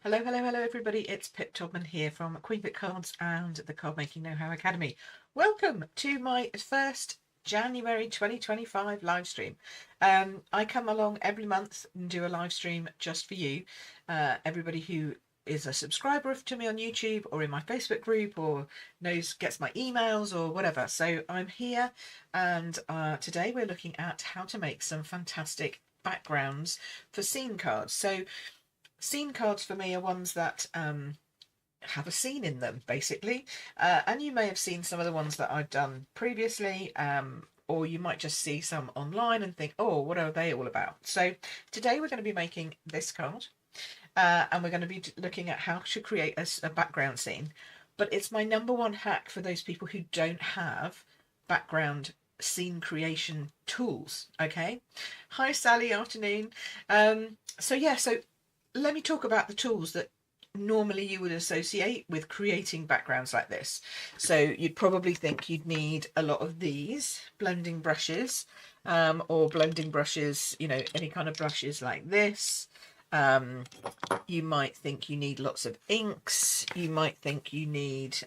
Hello, hello, hello everybody. It's Pip Todman here from Queen Bit Cards and the Card Making Know-How Academy. Welcome to my first January 2025 live stream. I come along every month and do a live stream just for you. Everybody who is a subscriber to me on YouTube or in my Facebook group or gets my emails or whatever. So I'm here, and today we're looking at how to make some fantastic backgrounds for scene cards. So scene cards for me are ones that have a scene in them, basically. And you may have seen some of the ones that I've done previously, or you might just see some online and think, oh, what are they all about? So today we're going to be making this card, and we're going to be looking at how to create a background scene. But it's my number one hack for those people who don't have background scene creation tools. Okay. Hi, Sally. Afternoon. So let me talk about the tools that normally you would associate with creating backgrounds like this. So you'd probably think you'd need a lot of these blending brushes, or blending brushes, any kind of brushes like this. You might think you need lots of inks. You might think you need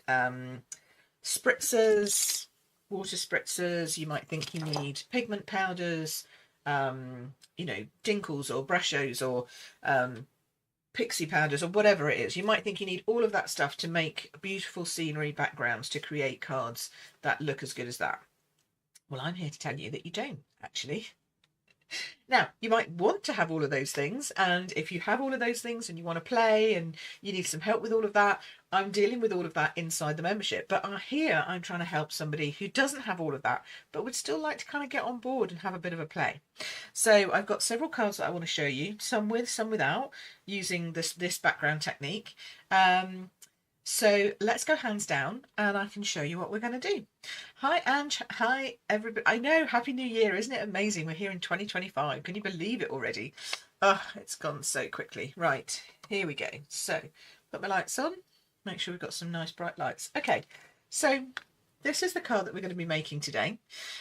spritzers, water spritzers. You might think you need pigment powders, dinkles or brushos or pixie powders or whatever it is. You might think you need all of that stuff to make beautiful scenery backgrounds to create cards that look as good as that. Well, I'm here to tell you that you don't, actually. Now, you might want to have all of those things, and if you have all of those things and you want to play and you need some help with all of that, I'm dealing with all of that inside the membership. But here I'm trying to help somebody who doesn't have all of that, but would still like to kind of get on board and have a bit of a play. So I've got several cards that I want to show you, some with, some without, using this background technique. So let's go hands down and I can show you what we're going to do. Hi, Ange. Hi, everybody. I know, Happy New Year. Isn't it amazing? We're here in 2025. Can you believe it already? Oh, it's gone so quickly. Right, here we go. So put my lights on. Make sure we've got some nice bright lights. Okay, so this is the card that we're going to be making today.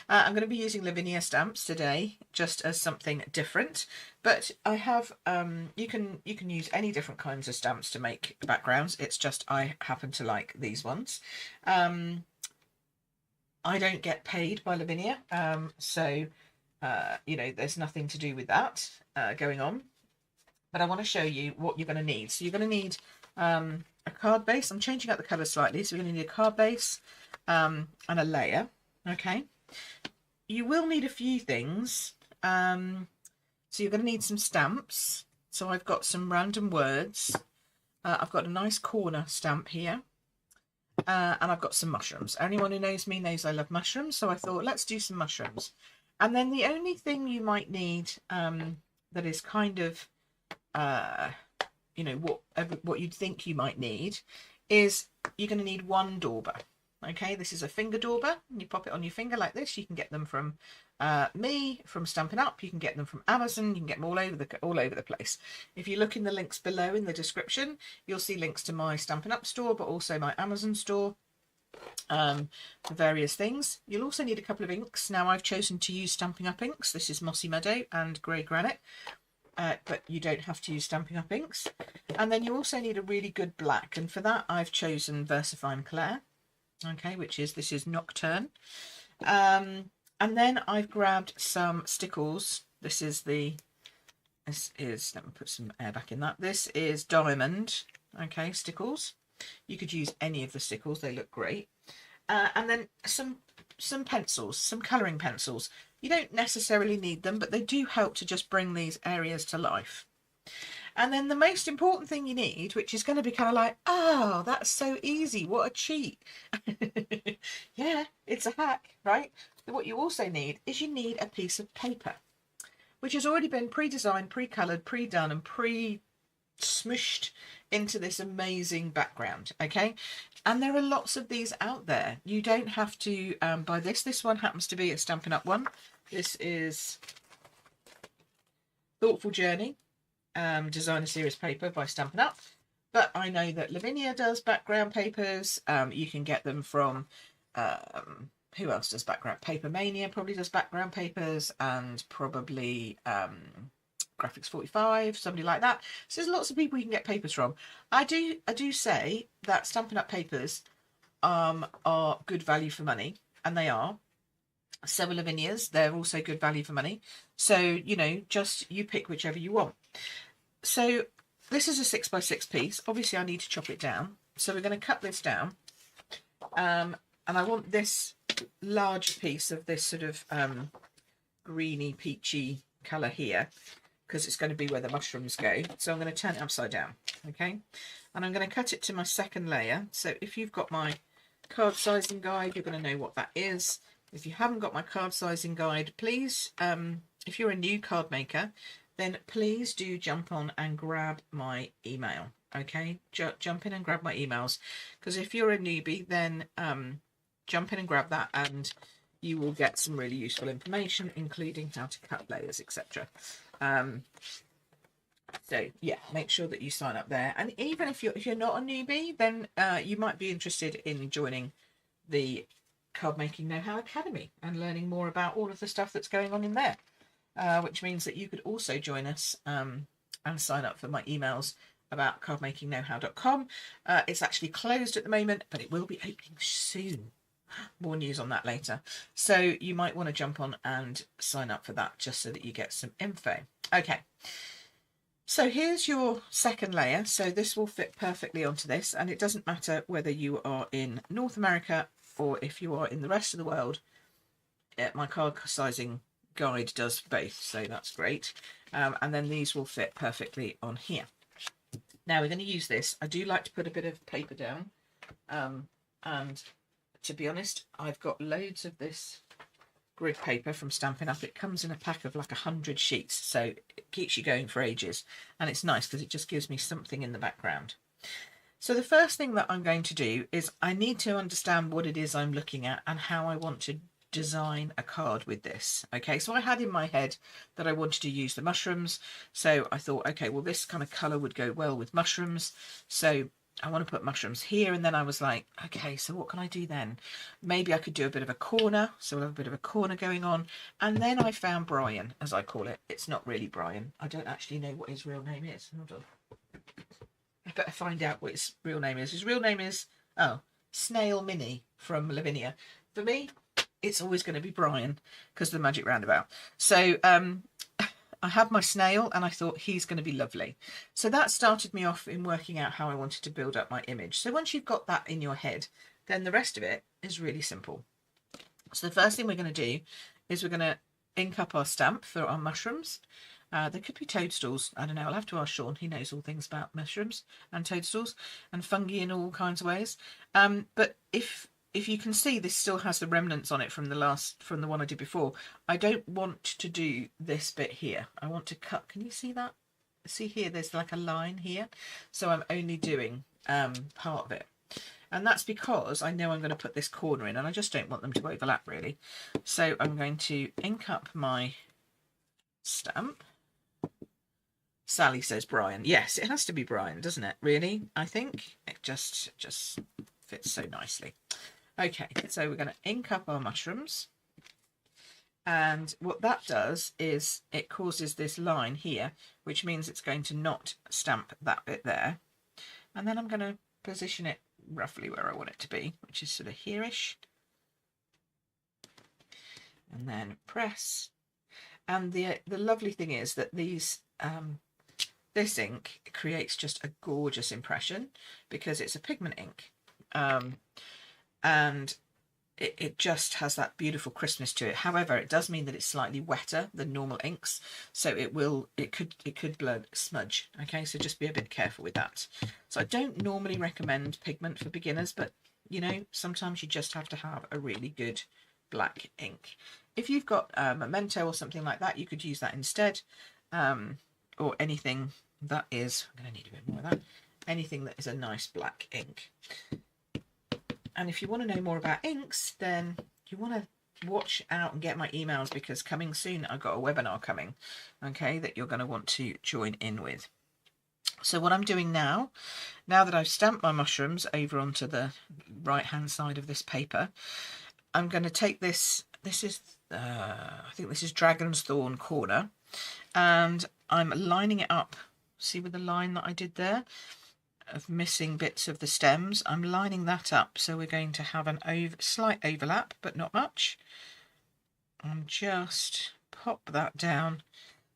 I'm going to be using Lavinia stamps today, just as something different. But I have, you can use any different kinds of stamps to make backgrounds. It's just I happen to like these ones. I don't get paid by Lavinia, so there's nothing to do with that going on. But I want to show you what you're going to need. So you're going to need a card base. I'm changing up the colour slightly. So we're going to need a card base and a layer. Okay. You will need a few things. So you're going to need some stamps. So I've got some random words. I've got a nice corner stamp here. And I've got some mushrooms. Anyone who knows me knows I love mushrooms. So I thought, let's do some mushrooms. And then the only thing you might need that is kind of what you'd think you might need is you're going to need one dauber. Okay, this is a finger dauber. You pop it on your finger like this. You can get them from me, from Stampin' Up. You can get them from Amazon. You can get them all over the place. If you look in the links below in the description, you'll see links to my Stampin' Up store, but also my Amazon store for various things. You'll also need a couple of inks. Now I've chosen to use Stampin' Up inks. This is Mossy Meadow and Grey Granite. But you don't have to use Stampin' Up inks. And then you also need a really good black, and for that I've chosen Versafine Clair, okay, this is Nocturne. And then I've grabbed some stickles. This is, let me put some air back in that. This is Diamond, okay, stickles. You could use any of the stickles, they look great. And then some pencils, some colouring pencils. You don't necessarily need them, but they do help to just bring these areas to life. And then the most important thing you need, which is going to be kind of like, oh, that's so easy, what a cheat. Yeah, it's a hack, right? But what you also need is you need a piece of paper, which has already been pre-designed, pre-coloured, pre-done and smushed into this amazing background. Okay, and there are lots of these out there. You don't have to buy this one happens to be a Stampin' Up one. This is Thoughtful Journey Designer Series paper by Stampin' Up, but I know that Lavinia does background papers. You can get them from who else does background? Paper Mania probably does background papers, and probably Graphics 45, somebody like that. So there's lots of people you can get papers from. I do say that Stampin' Up! Papers are good value for money, and they are. So are Lavinia's, they're also good value for money. So, you know, just you pick whichever you want. So this is a 6x6 piece. Obviously I need to chop it down. So we're going to cut this down. And I want this larger piece of this sort of greeny peachy colour here, because it's going to be where the mushrooms go. So I'm going to turn it upside down, okay? And I'm going to cut it to my second layer. So if you've got my card sizing guide, you're going to know what that is. If you haven't got my card sizing guide, please, if you're a new card maker, then please do jump on and grab my email, okay? Jump in and grab my emails, because if you're a newbie, then jump in and grab that, and you will get some really useful information, including how to cut layers, etc. So yeah, make sure that you sign up there. And even if you're not a newbie, then you might be interested in joining the Card Making Know-How Academy and learning more about all of the stuff that's going on in there, which means that you could also join us and sign up for my emails about cardmakingknowhow.com. It's actually closed at the moment, but it will be opening soon. More news on that later. So you might want to jump on and sign up for that, just so that you get some info. Okay, so here's your second layer. So this will fit perfectly onto this, and it doesn't matter whether you are in North America or if you are in the rest of the world. My card sizing guide does both, so that's great. And then these will fit perfectly on here. Now we're going to use this. I do like to put a bit of paper down, and to be honest, I've got loads of this grid paper from Stampin' Up. It comes in a pack of like 100 sheets, so it keeps you going for ages, and it's nice because it just gives me something in the background. So the first thing that I'm going to do is I need to understand what it is I'm looking at and how I want to design a card with this. Okay, so I had in my head that I wanted to use the mushrooms, so I thought, okay, well this kind of colour would go well with mushrooms, so I want to put mushrooms here. And then I was like, okay, so what can I do then? Maybe I could do a bit of a corner, so we'll have a bit of a corner going on. And then I found Brian, as I call it. It's not really Brian. I don't actually know what his real name is. Hold on. I better find out what his real name is. His real name is, Snail Mini from Lavinia. For me, it's always going to be Brian because of the magic roundabout. So I had my snail and I thought he's going to be lovely. So that started me off in working out how I wanted to build up my image. So once you've got that in your head, then the rest of it is really simple. So the first thing we're going to do is we're going to ink up our stamp for our mushrooms. There could be toadstools. I don't know. I'll have to ask Sean. He knows all things about mushrooms and toadstools and fungi in all kinds of ways. But if you can see, this still has the remnants on it from the one I did before. I don't want to do this bit here. I want to cut. Can you see that? See here, there's like a line here. So I'm only doing part of it. And that's because I know I'm going to put this corner in and I just don't want them to overlap really. So I'm going to ink up my stamp. Sally says Brian. Yes, it has to be Brian, doesn't it? Really, I think it just fits so nicely. Okay, so we're going to ink up our mushrooms. And what that does is it causes this line here, which means it's going to not stamp that bit there. And then I'm going to position it roughly where I want it to be, which is sort of here-ish. And then press. And the lovely thing is that these this ink creates just a gorgeous impression because it's a pigment ink. And it just has that beautiful crispness to it. However, it does mean that it's slightly wetter than normal inks, so it could smudge. Okay, so just be a bit careful with that. So I don't normally recommend pigment for beginners, but you know, sometimes you just have to have a really good black ink. If you've got Memento or something like that, you could use that instead, or anything that is, I'm going to need a bit more of that, anything that is a nice black ink. And if you want to know more about inks, then you want to watch out and get my emails, because coming soon I've got a webinar coming, okay, that you're going to want to join in with. So what I'm doing now that I've stamped my mushrooms over onto the right hand side of this paper, I'm going to take this is I think this is Dragon's Thorn Corner, and I'm lining it up. See with the line that I did there of missing bits of the stems, I'm lining that up, so we're going to have an slight overlap, but not much, and just pop that down.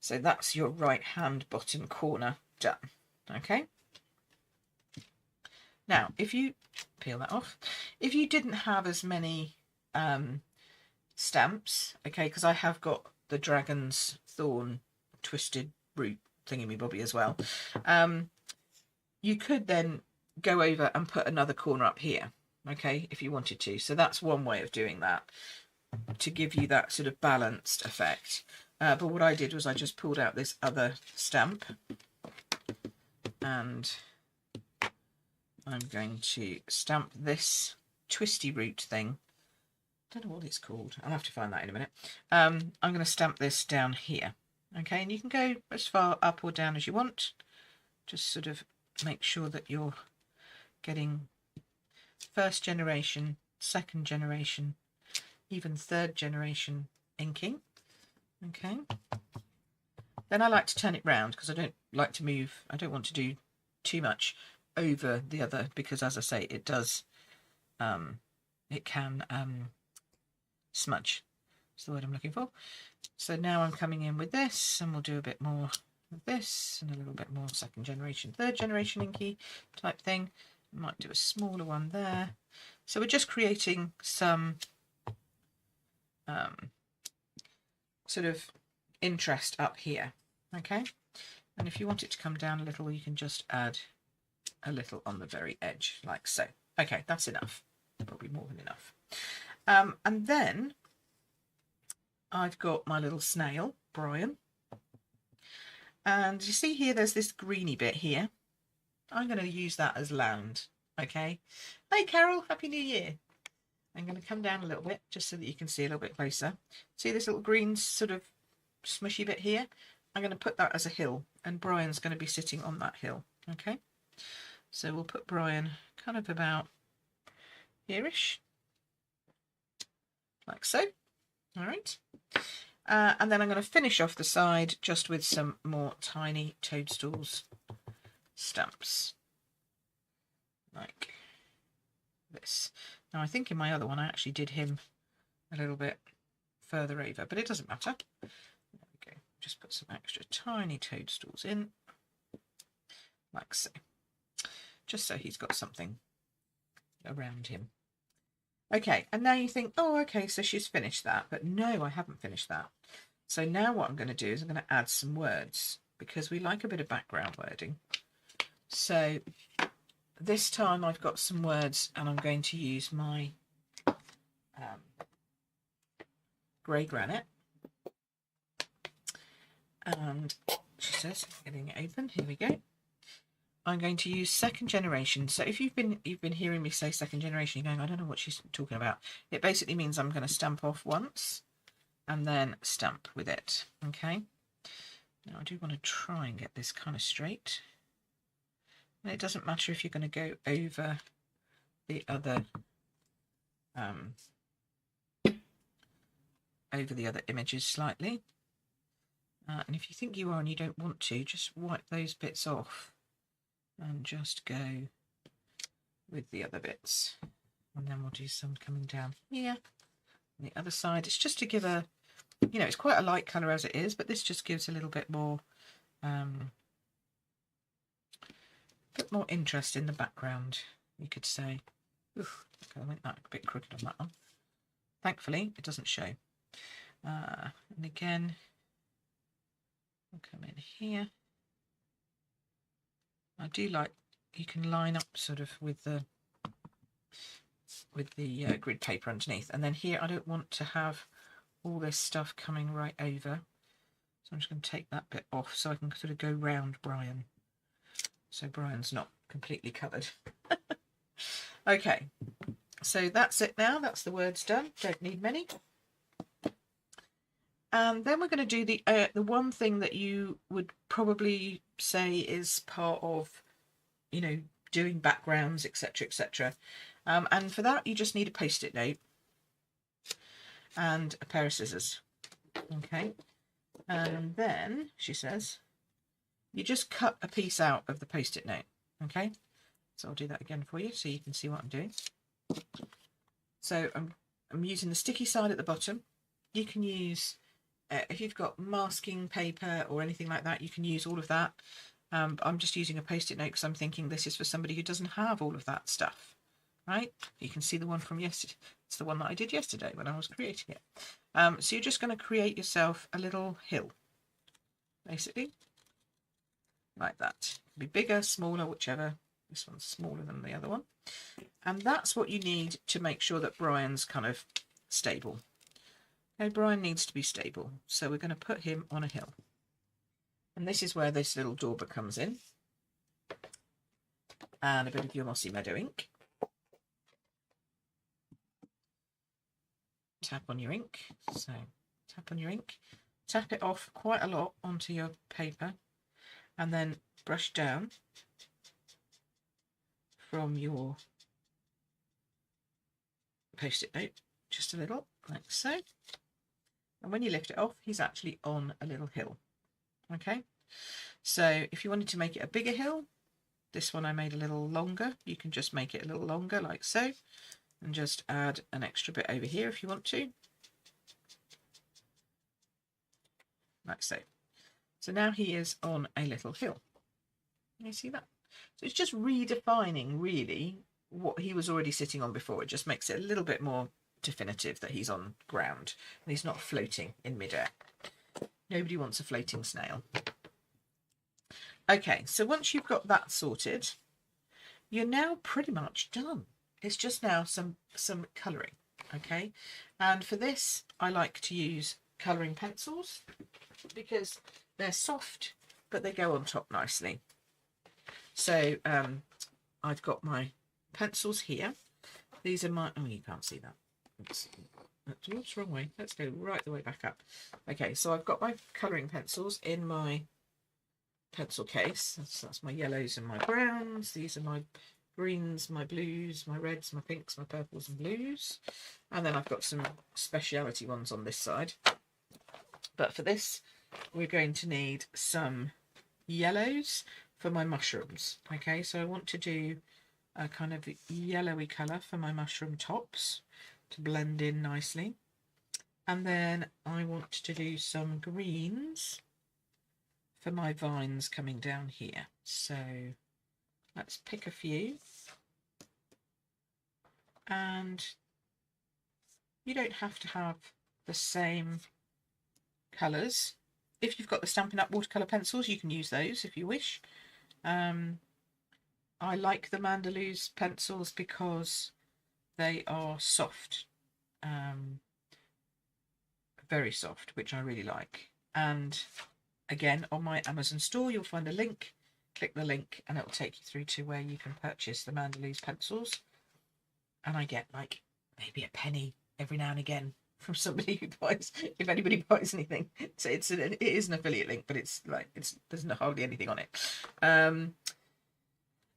So that's your right hand bottom corner done. Okay, now if you peel that off, if you didn't have as many stamps, okay, because I have got the dragon's thorn twisted root thingy-me-bobby as well, you could then go over and put another corner up here, okay, if you wanted to. So that's one way of doing that, to give you that sort of balanced effect. But what I did was I just pulled out this other stamp, and I'm going to stamp this twisty root thing. I don't know what it's called. I'll have to find that in a minute. I'm going to stamp this down here. Okay, and you can go as far up or down as you want. Just sort of make sure that you're getting first generation, second generation, even third generation inking. Okay. Then I like to turn it round because I don't like to move. I don't want to do too much over the other, because as I say, it does, it can smudge. That's the word I'm looking for. So now I'm coming in with this, and we'll do a bit more of this and a little bit more second generation, third generation inky type thing. Might do a smaller one there. So we're just creating some sort of interest up here. Okay, and if you want it to come down a little, you can just add a little on the very edge, like so. Okay, that's enough, probably more than enough. And then I've got my little snail, Brian. And you see here, there's this greeny bit here. I'm going to use that as land. Okay. Hey, Carol, Happy New Year. I'm going to come down a little bit just so that you can see a little bit closer. See this little green sort of smushy bit here? I'm going to put that as a hill, and Brian's going to be sitting on that hill. Okay. So we'll put Brian kind of about here-ish, like so. All right. And then I'm going to finish off the side just with some more tiny toadstools stamps, like this. Now I think in my other one I actually did him a little bit further over, but it doesn't matter. There we go. Just put some extra tiny toadstools in, like so, just so he's got something around him. Okay, and now you think, oh, okay, so she's finished that. But no, I haven't finished that. So now what I'm going to do is I'm going to add some words, because we like a bit of background wording. So this time I've got some words, and I'm going to use my grey granite. And she says, getting it open, here we go. I'm going to use second generation. So if you've been hearing me say second generation, you're going, I don't know what she's talking about. It basically means I'm going to stamp off once and then stamp with it. Okay. Now I do want to try and get this kind of straight. And it doesn't matter if you're going to go over the other images slightly. And if you think you are and you don't want to, just wipe those bits off and just go with the other bits. And then we'll do some coming down here on the other side. It's just to give a, you know, it's quite a light colour as it is, but this just gives a little bit more interest in the background, you could say. Oof, okay, I went that a bit crooked on that one. Thankfully, it doesn't show. And again, I'll come in here. I do like, you can line up sort of with the grid paper underneath, and then here I don't want to have all this stuff coming right over, so I'm just going to take that bit off so I can sort of go round Brian, so Brian's not completely covered. Okay, so that's it now. That's the words done. Don't need many. And then we're going to do the one thing that you would probably say is part of, you know, doing backgrounds, etc., etc. And for that, you just need a Post-it note and a pair of scissors. Okay. And then, she says, you just cut a piece out of the post-it note, okay? So I'll do that again for you so you can see what I'm doing. So I'm using the sticky side at the bottom. You can use, if you've got masking paper or anything like that, you can use all of that. I'm just using a post-it note because I'm thinking this is for somebody who doesn't have all of that stuff, right? You can see the one from yesterday. It's the one that I did yesterday when I was creating it. So you're just going to create yourself a little hill, basically, like that. It can be bigger, smaller, whichever. This one's smaller than the other one. And that's what you need to make sure that Brian's kind of stable. Okay, Brian needs to be stable. So we're going to put him on a hill. And this is where this little dauber comes in. And a bit of your Mossy Meadow ink. Tap on your ink. So tap on your ink. Tap it off quite a lot onto your paper. And then brush down from your post-it note just a little, like so. And when you lift it off, he's actually on a little hill. Okay, so if you wanted to make it a bigger hill, this one I made a little longer. You can just make it a little longer like so, and just add an extra bit over here if you want to, like so. So now he is on a little hill. Can you see that? So it's just redefining really what he was already sitting on before. It just makes it a little bit more definitive that he's on ground and he's not floating in midair. Nobody wants a floating snail. Okay, so once you've got that sorted, you're now pretty much done. It's just now some colouring, okay? And for this, I like to use colouring pencils because they're soft, but they go on top nicely. So I've got my pencils here. These are my, oh, you can't see that. Oops, wrong way. Let's go right the way back up. Okay, so I've got my colouring pencils in my pencil case. That's my yellows and my browns. These are my greens, my blues, my reds, my pinks, my purples and blues. And then I've got some speciality ones on this side. But for this, we're going to need some yellows for my mushrooms. Okay, so I want to do a kind of yellowy colour for my mushroom tops to blend in nicely. And then I want to do some greens for my vines coming down here. So let's pick a few. And you don't have to have the same colours. If you've got the Stampin' Up! Watercolour pencils, you can use those if you wish. I like the Mandalouse pencils because they are soft, very soft, which I really like. And again, on my Amazon store, you'll find a link. Click the link and it will take you through to where you can purchase the Mandalouse pencils. And I get like maybe a penny every now and again from somebody who buys, if anybody buys anything. So it is an affiliate link, but there's hardly anything on it.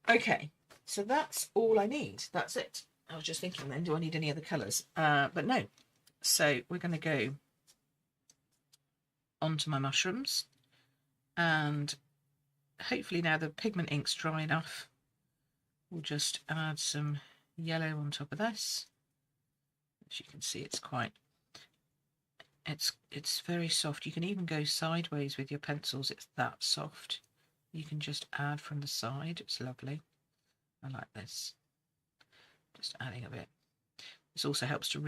Okay, so that's all I need. That's it. I was just thinking then, do I need any other colours? But no. So we're going to go onto my mushrooms, and hopefully now the pigment ink's dry enough, we'll just add some yellow on top of this. As you can see, it's very soft. You can even go sideways with your pencils. It's that soft. You can just add from the side. It's lovely. I like this. Just adding a bit. This also helps to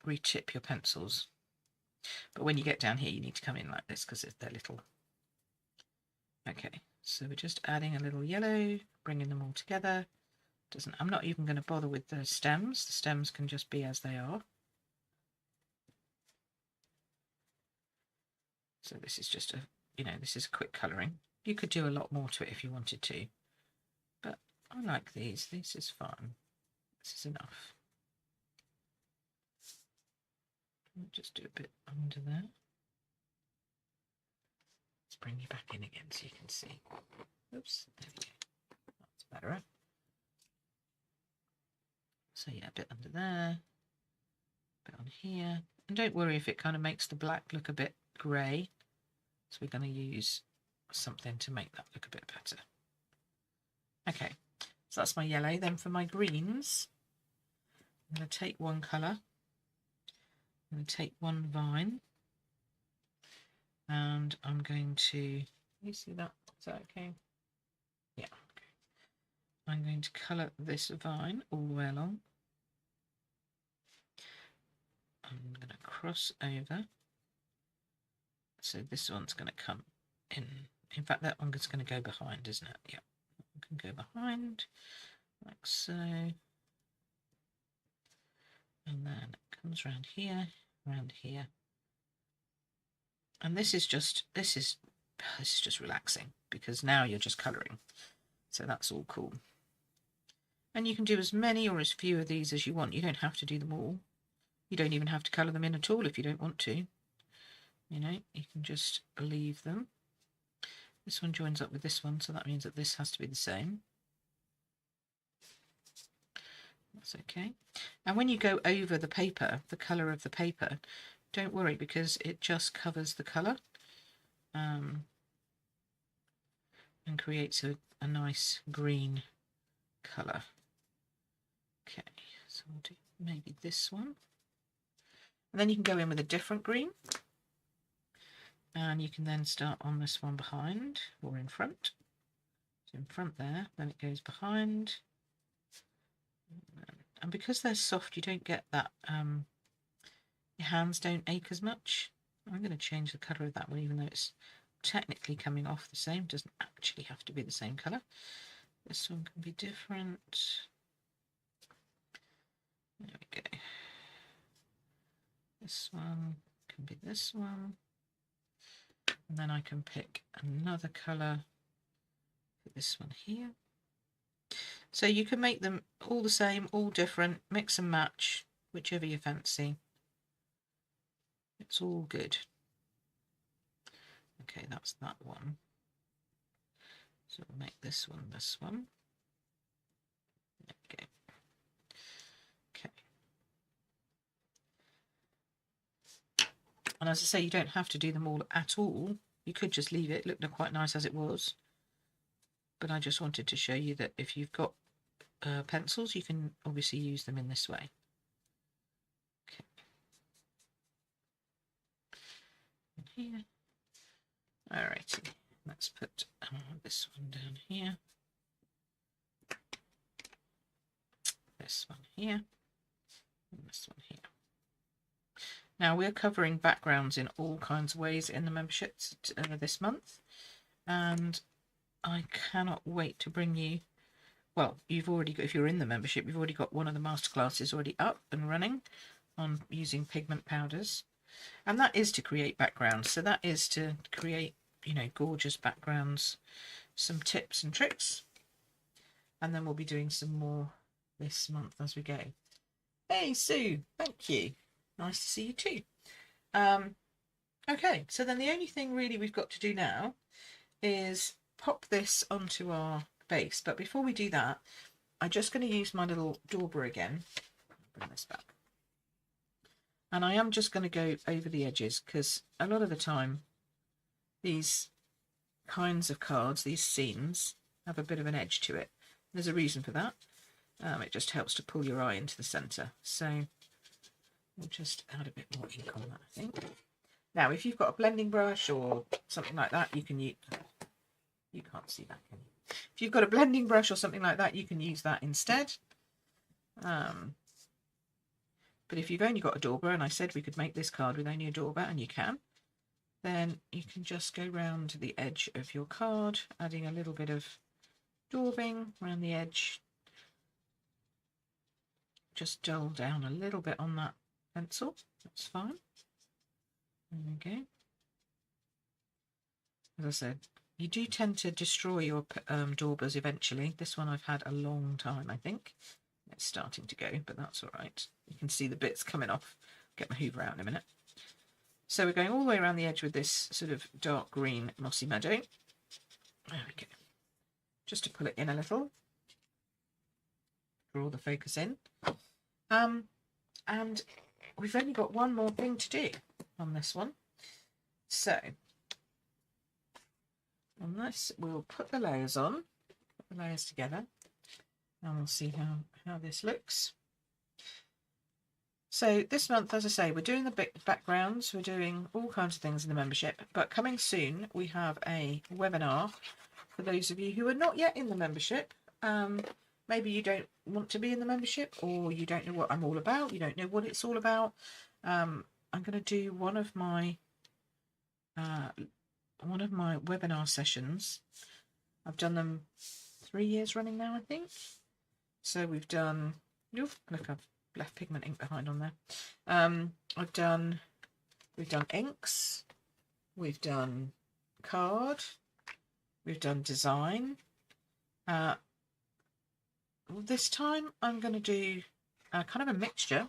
re-tip your pencils. But when you get down here, you need to come in like this because they're little. Okay, so we're just adding a little yellow, bringing them all together. I'm not even going to bother with the stems. The stems can just be as they are. So this is just this is a quick colouring. You could do a lot more to it if you wanted to, but I like these. This is fun. This is enough. I'll just do a bit under there. Let's bring you back in again so you can see. Oops, there we go. That's better. So yeah, a bit under there, a bit on here. And don't worry if it kind of makes the black look a bit grey. So we're going to use something to make that look a bit better. Okay, so that's my yellow. Then for my greens, I'm going to take one colour. I'm going to take one vine. And I'm going to, you see that? Is that okay? Yeah. Okay. I'm going to colour this vine all the way along. I'm going to cross over. So this one's going to come in. In fact, that one's going to go behind, isn't it? Yeah. It can go behind, like so. And then it comes around here, around here. And this is just relaxing, because now you're just colouring. So that's all cool. And you can do as many or as few of these as you want. You don't have to do them all. You don't even have to colour them in at all if you don't want to. You know, you can just leave them. This one joins up with this one, so that means that this has to be the same. That's okay. And when you go over the paper, the colour of the paper, don't worry, because it just covers the colour and creates a nice green colour. Okay, so we'll do maybe this one. And then you can go in with a different green. And you can then start on this one behind or in front. So in front there, then it goes behind. And because they're soft, you don't get that, your hands don't ache as much. I'm going to change the colour of that one, even though it's technically coming off the same. It doesn't actually have to be the same colour. This one can be different. There we go. This one can be this one. And then I can pick another colour for this one here. So you can make them all the same, all different, mix and match, whichever you fancy. It's all good. Okay, that's that one. So we'll make this one this one. There we go. Okay. And as I say, you don't have to do them all at all. You could just leave it. It looked quite nice as it was. But I just wanted to show you that if you've got pencils, you can obviously use them in this way. Okay. And here. Alrighty. Let's put this one down here. This one here. And this one here. Now we're covering backgrounds in all kinds of ways in the memberships this month, and I cannot wait to bring you, well, you've already got, if you're in the membership, you've already got one of the masterclasses already up and running on using pigment powders, and that is to create backgrounds. So that is to create, you know, gorgeous backgrounds, some tips and tricks, and then we'll be doing some more this month as we go. Hey Sue, thank you. Nice to see you too. Okay, so then the only thing really we've got to do now is pop this onto our base. But before we do that, I'm just going to use my little dauber again. Bring this back. And I am just going to go over the edges, because a lot of the time these kinds of cards, these scenes, have a bit of an edge to it. There's a reason for that. It just helps to pull your eye into the centre. So we'll just add a bit more ink on that, I think. Now, if you've got a blending brush or something like that, you can use... You can't see that, can you? If you've got a blending brush or something like that, you can use that instead. But if you've only got a dauber, and I said we could make this card with only a dauber, and you can, then you can just go round the edge of your card, adding a little bit of daubing around the edge. Just dull down a little bit on that pencil, that's fine. There we go. As I said, you do tend to destroy your daubers eventually. This one I've had a long time, I think. It's starting to go, but that's all right. You can see the bits coming off. Get my hoover out in a minute. So we're going all the way around the edge with this sort of dark green mossy meadow. There we go. Just to pull it in a little. Draw the focus in. And we've only got one more thing to do on this one. So on this, we'll put the layers on, put the layers together, and we'll see how this looks. So this month, as I say, we're doing the backgrounds, we're doing all kinds of things in the membership, but coming soon we have a webinar for those of you who are not yet in the membership. Maybe you don't want to be in the membership, or you don't know what I'm all about, you don't know what it's all about. I'm going to do one of my webinar sessions. I've done them 3 years running now, I think. So we've done, look, I've left pigment ink behind on there. We've done inks, we've done card, we've done design. This time I'm going to do kind of a mixture.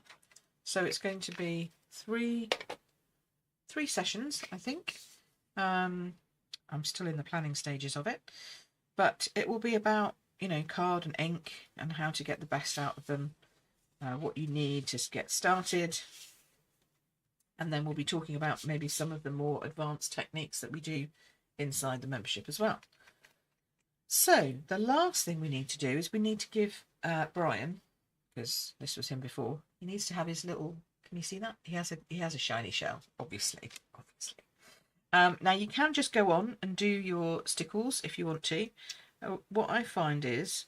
So it's going to be three sessions, I think. I'm still in the planning stages of it, but it will be about, you know, card and ink and how to get the best out of them. What you need to get started, and then we'll be talking about maybe some of the more advanced techniques that we do inside the membership as well. So the last thing we need to do is we need to give Brian, because this was him before, he needs to have his little, can you see that? He has a shiny shell, obviously. Now you can just go on and do your stickles if you want to. What I find is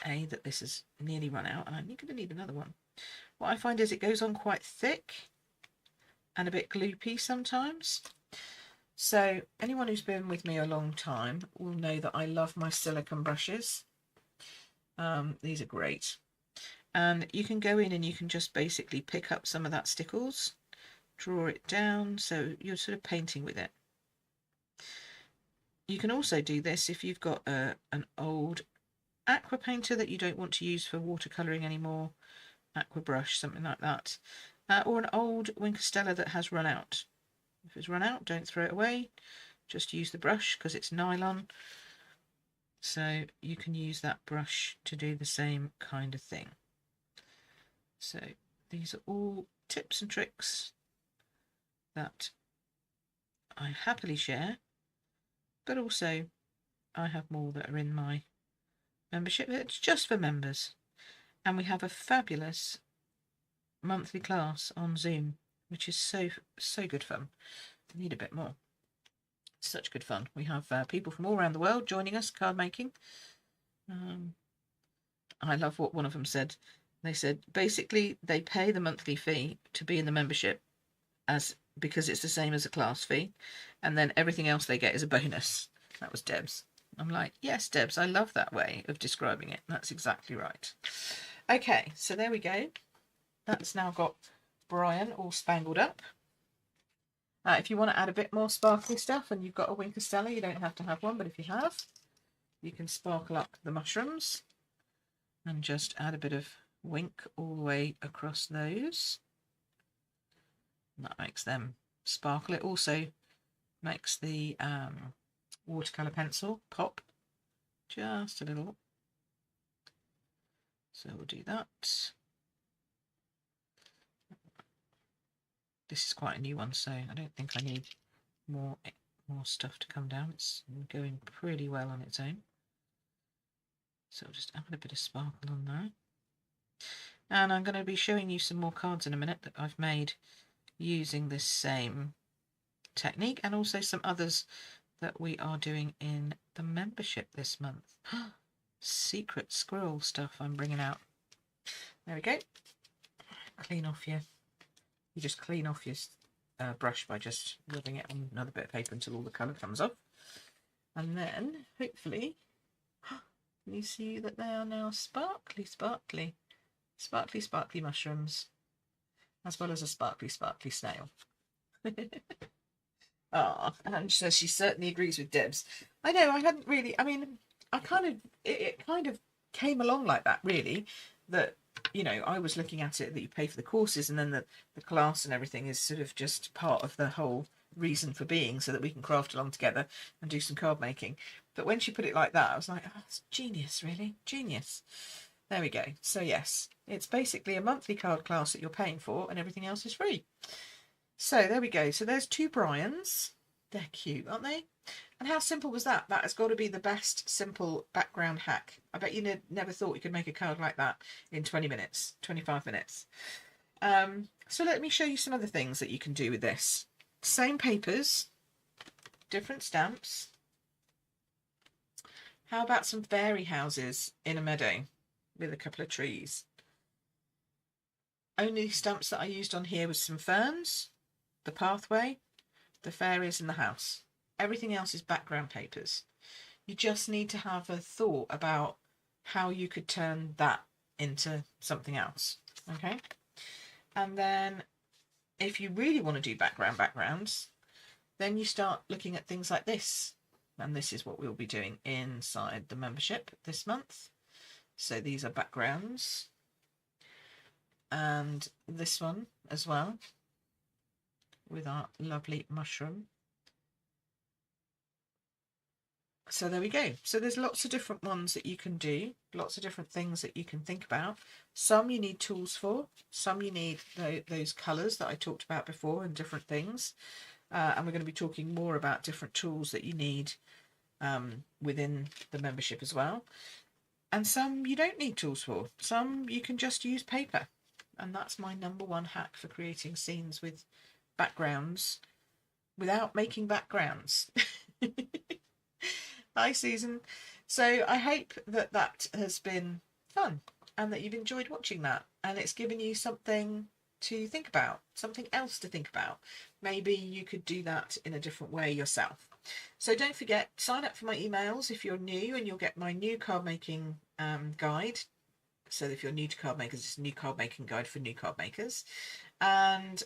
that this has nearly run out, and I'm going to need another one. What I find is it goes on quite thick and a bit gloopy sometimes. So anyone who's been with me a long time will know that I love my silicone brushes. These are great. And you can go in and you can just basically pick up some of that stickles, draw it down, so you're sort of painting with it. You can also do this if you've got an old aqua painter that you don't want to use for watercolouring anymore, aqua brush, something like that, or an old Stella that has run out. If it's run out, don't throw it away, just use the brush because it's nylon, so you can use that brush to do the same kind of thing. So these are all tips and tricks that I happily share, but also I have more that are in my membership. It's just for members, and we have a fabulous monthly class on Zoom, which is so good fun. I need a bit more. It's such good fun. We have people from all around the world joining us card making. I love what one of them said. They said basically they pay the monthly fee to be in the membership because it's the same as a class fee, and then everything else they get is a bonus. That was Deb's. I'm like, yes, Debs, I love that way of describing it. That's exactly right. Okay, so there we go. That's now got Brian all spangled up. If you want to add a bit more sparkly stuff and you've got a Stella, you don't have to have one, but if you have, you can sparkle up the mushrooms and just add a bit of wink all the way across those. And that makes them sparkle. It also makes the watercolour pencil pop just a little. So we'll do that. This is quite a new one, so I don't think I need more stuff to come down. It's going pretty well on its own. So I'll just add a bit of sparkle on there. And I'm going to be showing you some more cards in a minute that I've made using this same technique, and also some others that we are doing in the membership this month. Secret squirrel stuff I'm bringing out. There we go. Clean off your... You just clean off your brush by just rubbing it on another bit of paper until all the colour comes off. And then, hopefully, you see that they are now sparkly, sparkly, sparkly, sparkly mushrooms, as well as a sparkly, sparkly snail. Ah, and so she certainly agrees with Debs. I know, I hadn't really, I mean, it kind of came along like that, really, that, you know, I was looking at it that you pay for the courses, and then the class and everything is sort of just part of the whole reason for being, so that we can craft along together and do some card making. But when she put it like that, I was like, oh, it's genius, really, genius. There we go. So yes, it's basically a monthly card class that you're paying for and everything else is free. So there we go. So there's 2 Brians. They're cute, aren't they? And how simple was that? That has got to be the best simple background hack. I bet you never thought you could make a card like that in 20 minutes, 25 minutes. So let me show you some other things that you can do with this. Same papers, different stamps. How about some fairy houses in a meadow with a couple of trees? Only stamps that I used on here was some ferns, the pathway, the fairies and the house. Everything else is background papers. You just need to have a thought about how you could turn that into something else. Okay. And then if you really want to do backgrounds, then you start looking at things like this. And this is what we'll be doing inside the membership this month. So these are backgrounds. And this one as well, with our lovely mushroom. So there we go. So there's lots of different ones that you can do, lots of different things that you can think about. Some you need tools for, some you need those colours that I talked about before and different things. And we're going to be talking more about different tools that you need within the membership as well. And some you don't need tools for. Some you can just use paper. And that's my #1 hack for creating scenes with backgrounds without making backgrounds. Hi, Susan. So I hope that that has been fun and that you've enjoyed watching that and it's given you something to think about, something else to think about. Maybe you could do that in a different way yourself. So don't forget, sign up for my emails if you're new and you'll get my new card making guide. So if you're new to card makers, it's a new card making guide for new card makers. And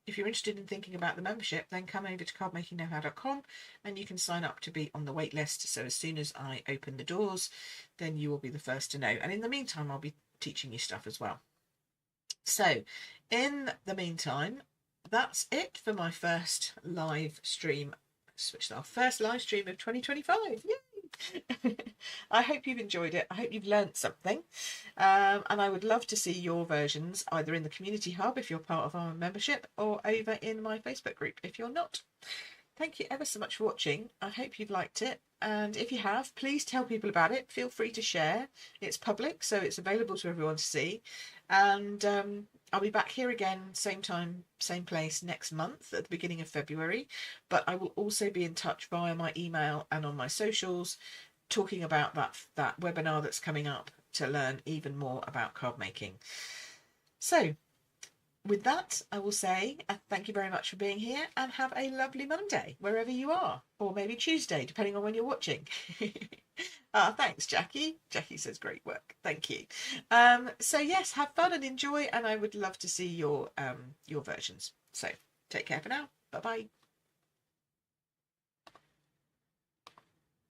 if you're interested in thinking about the membership, then come over to cardmakingknowhow.com and you can sign up to be on the wait list. So as soon as I open the doors, then you will be the first to know. And in the meantime, I'll be teaching you stuff as well. So in the meantime, that's it for my first live stream. Switched off. First live stream of 2025. Yay! I hope you've enjoyed it. I hope you've learnt something. And I would love to see your versions either in the community hub if you're part of our membership or over in my Facebook group if you're not. Thank you ever so much for watching. I hope you've liked it. And if you have, please tell people about it. Feel free to share. It's public, so it's available to everyone to see. And I'll be back here again, same time, same place next month at the beginning of February. But I will also be in touch via my email and on my socials talking about that webinar that's coming up to learn even more about card making. So with that, I will say thank you very much for being here and have a lovely Monday wherever you are, or maybe Tuesday, depending on when you're watching. Thanks, Jackie. Jackie says great work. Thank you. So yes, have fun and enjoy, and I would love to see your versions. So take care for now. Bye bye.